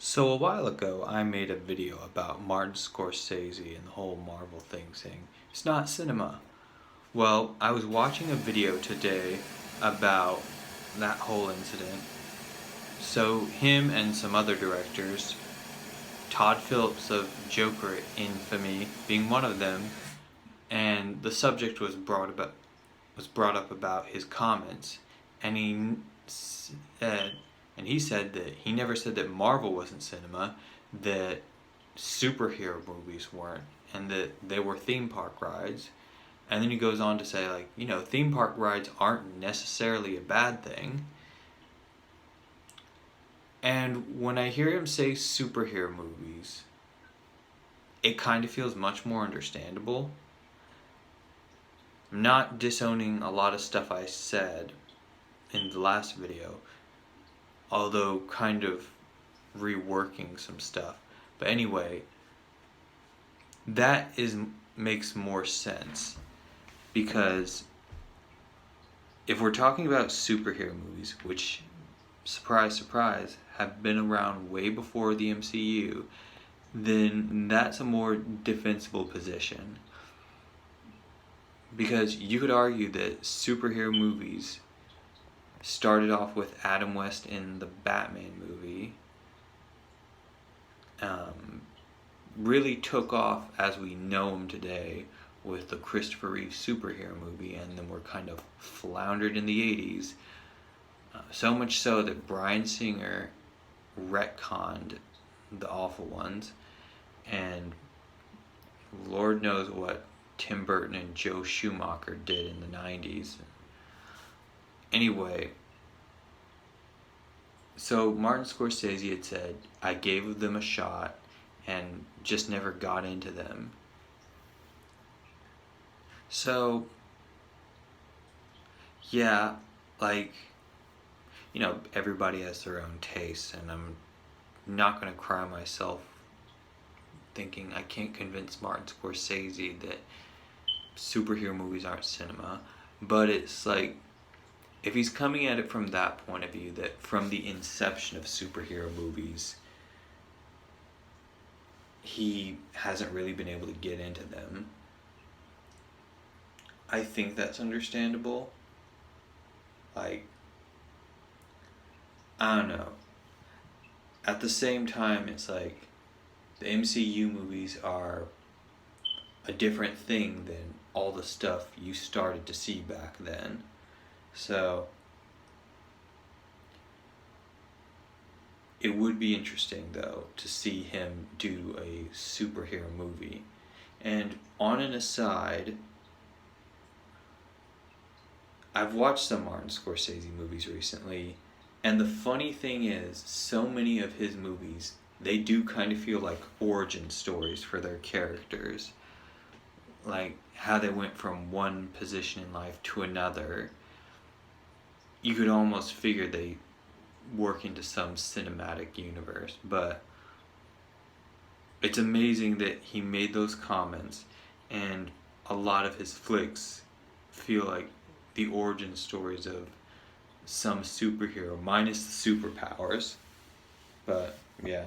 So a while ago, I made a video about Martin Scorsese and the whole Marvel thing, saying it's not cinema. Well, I was watching a video today about that whole incident. So him and some other directors, Todd Phillips of Joker infamy being one of them, and the subject was brought up about his comments, and he said that he never said that Marvel wasn't cinema, that superhero movies weren't, and that they were theme park rides. And then he goes on to say, like, theme park rides aren't necessarily a bad thing. And when I hear him say superhero movies, it kind of feels much more understandable. I'm not disowning a lot of stuff I said in the last video, although kind of reworking some stuff. But anyway, that makes more sense, because if we're talking about superhero movies, which, surprise, surprise, have been around way before the MCU, then that's a more defensible position. Because you could argue that superhero movies started off with Adam West in the Batman movie, really took off as we know him today with the Christopher Reeve superhero movie, and then were kind of floundered in the 80s. So much so that Bryan Singer retconned the awful ones, and Lord knows what Tim Burton and Joe Schumacher did in the 90s. Anyway, so Martin Scorsese had said, I gave them a shot and just never got into them. So, yeah, everybody has their own tastes, and I'm not going to cry myself thinking I can't convince Martin Scorsese that superhero movies aren't cinema. But it's like, if he's coming at it from that point of view, that from the inception of superhero movies, he hasn't really been able to get into them, I think that's understandable. I don't know. At the same time, it's like, the MCU movies are a different thing than all the stuff you started to see back then. So, it would be interesting, though, to see him do a superhero movie. And on an aside, I've watched some Martin Scorsese movies recently, and the funny thing is, so many of his movies, they do kind of feel like origin stories for their characters. Like, how they went from one position in life to another. You could almost figure they work into some cinematic universe, but it's amazing that he made those comments, and a lot of his flicks feel like the origin stories of some superhero, minus the superpowers. But yeah.